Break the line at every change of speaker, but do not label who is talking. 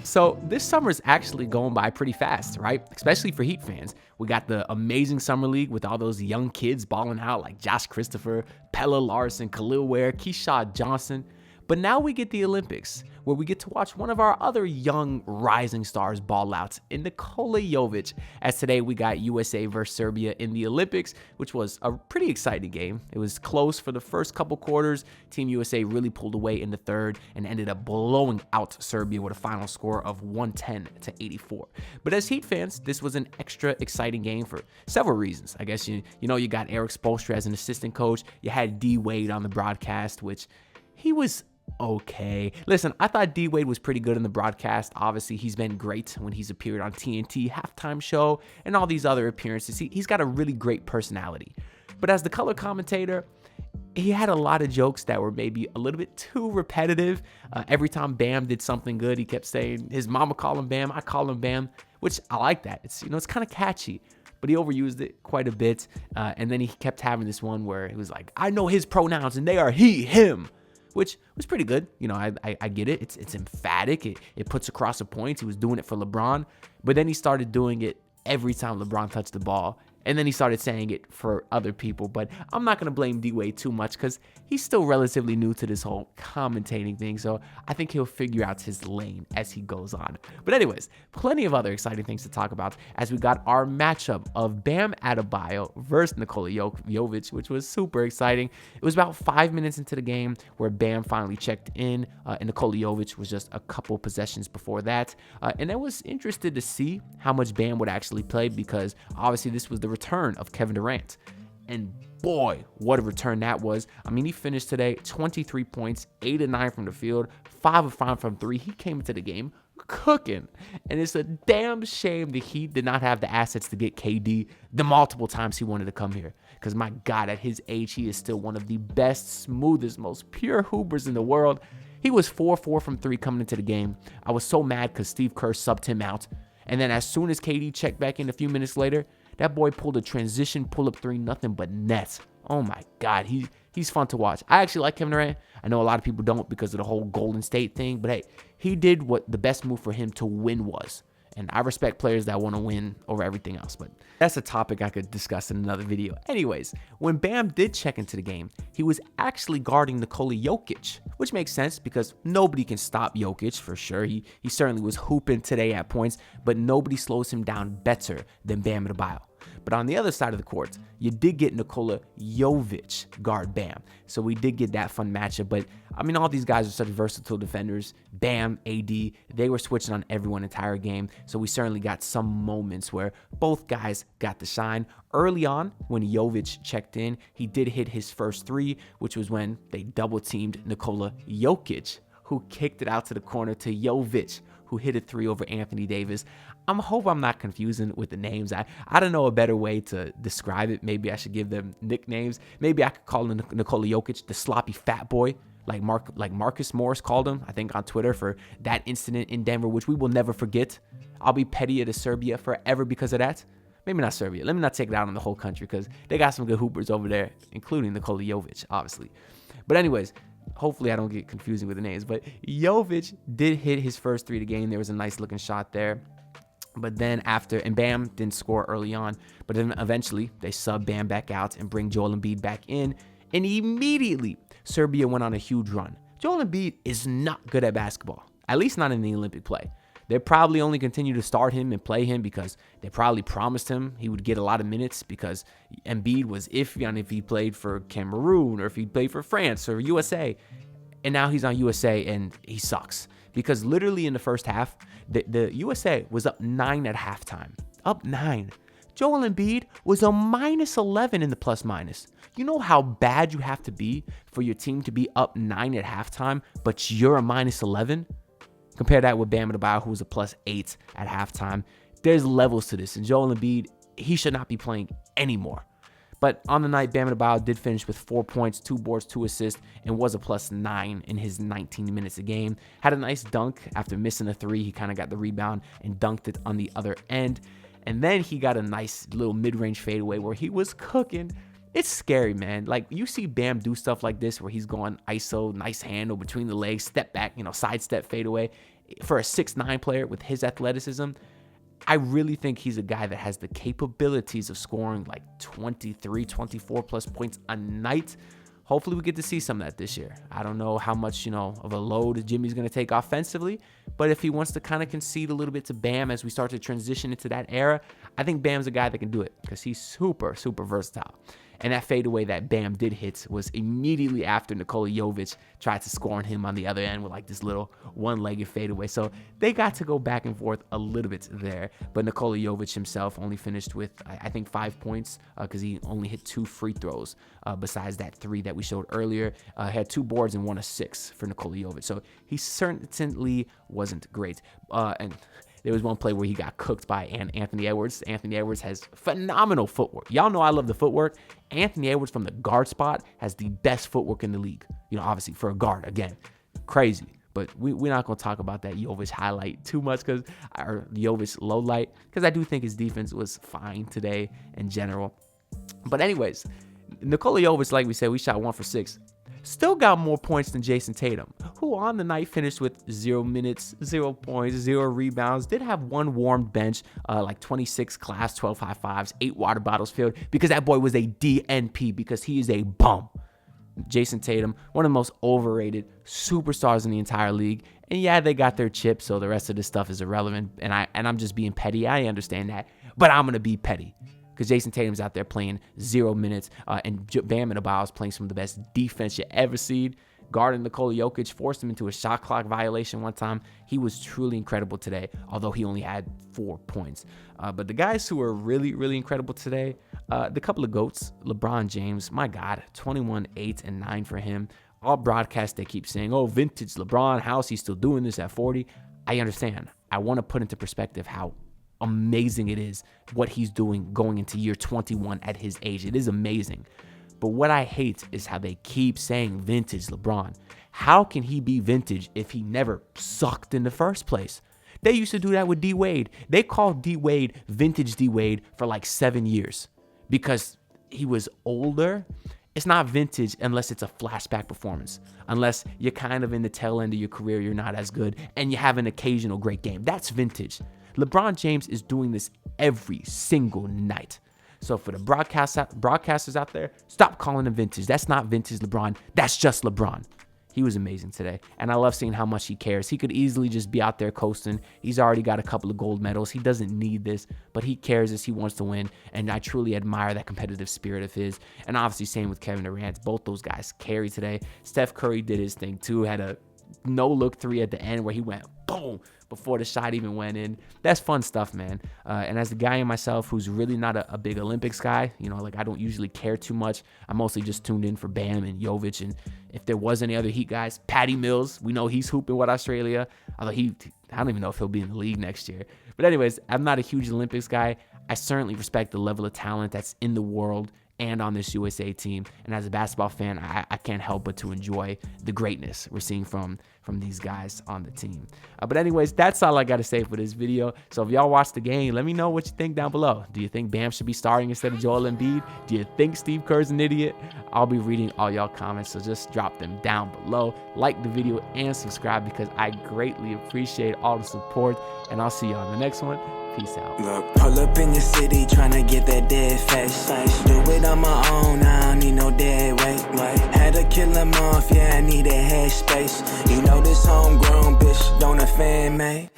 So this summer is actually going by pretty fast, right? Especially for Heat fans. We got the amazing summer league with all those young kids balling out like Josh Christopher, Pella Larson, Khalil Ware, Keyshawn Johnson. But now we get the Olympics, where we get to watch one of our other young rising stars ball out in Nikola Jovic. As today we got USA versus Serbia in the Olympics, which was a pretty exciting game. It was close for the first couple quarters. Team USA really pulled away in the third and ended up blowing out Serbia with a final score of 110-84. But as Heat fans, this was an extra exciting game for several reasons. I guess you got Eric Spoelstra as an assistant coach. You had D Wade on the broadcast, which he was okay. Listen, I thought D Wade was pretty good in the broadcast. Obviously, he's been great when he's appeared on TNT halftime show and all these other appearances. He's got a really great personality. But as the color commentator, he had a lot of jokes that were maybe a little bit too repetitive. Every time Bam did something good, he kept saying his mama call him Bam, I call him Bam, which I like that. It's kind of catchy. But he overused it quite a bit. And then he kept having this one where he was like, I know his pronouns and they are he, him, which was pretty good. I get it. It's emphatic. It puts across a point. He was doing it for LeBron, but then he started doing it every time LeBron touched the ball. And then he started saying it for other people. But I'm not going to blame D-Wade too much because he's still relatively new to this whole commentating thing. So I think he'll figure out his lane as he goes on. But anyways, plenty of other exciting things to talk about as we got our matchup of Bam Adebayo versus Nikola Jovic, which was super exciting. It was about 5 minutes into the game where Bam finally checked in, and Nikola Jovic was just a couple possessions before that. And I was interested to see how much Bam would actually play because obviously this was the return of Kevin Durant. And boy, what a return that was. I mean, he finished today 23 points, 8 of 9 from the field, 5 of 5 from 3. He came into the game cooking. And it's a damn shame the Heat did not have the assets to get KD the multiple times he wanted to come here. Because my God, at his age, he is still one of the best, smoothest, most pure hoopers in the world. He was 4-4 from 3 coming into the game. I was so mad because Steve Kerr subbed him out. And then as soon as KD checked back in a few minutes later, that boy pulled a transition pull-up three, nothing but nets. Oh my God, he's fun to watch. I actually like Kevin Durant. I know a lot of people don't because of the whole Golden State thing, but hey, he did what the best move for him to win was. And I respect players that want to win over everything else, but that's a topic I could discuss in another video. Anyways, when Bam did check into the game, he was actually guarding Nikola Jokic, which makes sense because nobody can stop Jokic for sure. He certainly was hooping today at points, but nobody slows him down better than Bam Adebayo. But on the other side of the court, you did get Nikola Jovic guard Bam. So we did get that fun matchup. But, I mean, all these guys are such versatile defenders. Bam, AD, they were switching on everyone entire game. So we certainly got some moments where both guys got the shine. Early on, when Jovic checked in, he did hit his first three, which was when they double-teamed Nikola Jokic, who kicked it out to the corner to Jovic, who hit a three over Anthony Davis. I hope I'm not confusing with the names. I don't know a better way to describe it. Maybe I should give them nicknames. Maybe I could call Nikola Jokic the sloppy fat boy, like Marcus Morris called him, I think, on Twitter for that incident in Denver, which we will never forget. I'll be petty to Serbia forever because of that. Maybe not Serbia. Let me not take it out on the whole country because they got some good hoopers over there, including Nikola Jovic, obviously. But anyways, hopefully I don't get confusing with the names. But Jovic did hit his first three of the game. There was a nice looking shot there. But then and Bam didn't score early on. But then eventually they sub Bam back out and bring Joel Embiid back in. And immediately Serbia went on a huge run. Joel Embiid is not good at basketball, at least not in the Olympic play. They probably only continue to start him and play him because they probably promised him he would get a lot of minutes because Embiid was iffy on if he played for Cameroon or if he played for France or USA. And now he's on USA and he sucks because literally in the first half, the USA was up 9 at halftime. Up 9. Joel Embiid was a -11 in the plus minus. You know how bad you have to be for your team to be up 9 at halftime, but you're a -11? Compare that with Bam Adebayo, who was a +8 at halftime. There's levels to this, and Joel Embiid, he should not be playing anymore. But on the night, Bam Adebayo did finish with 4 points, 2 boards, 2 assists, and was a +9 in his 19 minutes a game. Had a nice dunk after missing a three. He kind of got the rebound and dunked it on the other end. And then he got a nice little mid-range fadeaway where he was cooking. It's scary, man. Like, you see Bam do stuff like this where he's going ISO, nice handle between the legs, step back, sidestep fadeaway. for a 6'9" player with his athleticism, I really think he's a guy that has the capabilities of scoring like 23, 24 plus points a night. Hopefully we get to see some of that this year. I don't know how much, of a load Jimmy's going to take offensively, but if he wants to kind of concede a little bit to Bam as we start to transition into that era, I think Bam's a guy that can do it because he's super, super versatile. And that fadeaway that Bam did hit was immediately after Nikola Jovic tried to score on him on the other end with like this little one-legged fadeaway. So they got to go back and forth a little bit there. But Nikola Jovic himself only finished with, I think, 5 points because he only hit 2 free throws besides that 3 that we showed earlier. Had 2 boards and 1 assist for Nikola Jovic. So he certainly wasn't great. And there was one play where he got cooked by Anthony Edwards. Anthony Edwards has phenomenal footwork. Y'all know I love the footwork. Anthony Edwards from the guard spot has the best footwork in the league. Obviously for a guard, again, crazy. But we're not going to talk about that Jovic highlight too much or Jovic low light because I do think his defense was fine today in general. But anyways, Nikola Jovic, like we said, we shot 1 for 6. Still got more points than Jason Tatum, who on the night finished with 0 minutes, 0 points, 0 rebounds, did have 1 warmed bench, like 26 class, 12 high fives, 8 water bottles filled, because that boy was a DNP, because he is a bum. Jason Tatum, one of the most overrated superstars in the entire league. And yeah, they got their chip, so the rest of this stuff is irrelevant. And I'm just being petty. I understand that, but I'm going to be petty. Because Jason Tatum's out there playing 0 minutes, and Bam Adebayo is playing some of the best defense you ever seen. Guarding Nikola Jokic, forced him into a shot clock violation one time. He was truly incredible today, although he only had 4 points. But the guys who were really, really incredible today, the couple of GOATs, LeBron James, my God, 21, 8, and 9 for him. All broadcasts, they keep saying, oh, vintage LeBron, how's he still doing this at 40? I understand. I want to put into perspective how amazing it is what he's doing going into year 21 at his age. It is amazing. But what I hate is how they keep saying vintage LeBron. How can he be vintage if he never sucked in the first place? They used to do that with D Wade. They called D Wade vintage D Wade for like 7 years because he was older. It's not vintage unless it's a flashback performance, unless you're kind of in the tail end of your career, you're not as good, and you have an occasional great game. That's vintage. LeBron James is doing this every single night. So for the broadcasters out there, stop calling him vintage. That's not vintage LeBron. That's just LeBron. He was amazing today, and I love seeing how much he cares. He could easily just be out there coasting. He's already got a couple of gold medals. He doesn't need this, but he cares as he wants to win, and I truly admire that competitive spirit of his. And obviously, same with Kevin Durant. Both those guys carry today. Steph Curry did his thing too. Had a no-look 3 at the end where he went boom before the shot even went in. That's fun stuff, man. And as the guy in myself who's really not a big Olympics guy, I don't usually care too much. I mostly just tuned in for Bam and Jovic. And if there was any other Heat guys, Patty Mills, we know he's hooping with Australia. Although I don't even know if he'll be in the league next year. But anyways, I'm not a huge Olympics guy. I certainly respect the level of talent that's in the world and on this USA team. And as a basketball fan, I can't help but to enjoy the greatness we're seeing from these guys on the team. But anyways, that's all I got to say for this video. So if y'all watch the game, let me know what you think down below. Do you think Bam should be starting instead of Joel Embiid? Do you think Steve Kerr's an idiot? I'll be reading all y'all comments, so just drop them down below. Like the video and subscribe because I greatly appreciate all the support. And I'll see y'all in the next one. Peace out. Look, pull up in the city trying to get that dead face. Do it on my own, I don't need no dead weight. Had to kill him off, yeah, I need a head space. You know this homegrown bitch don't offend me.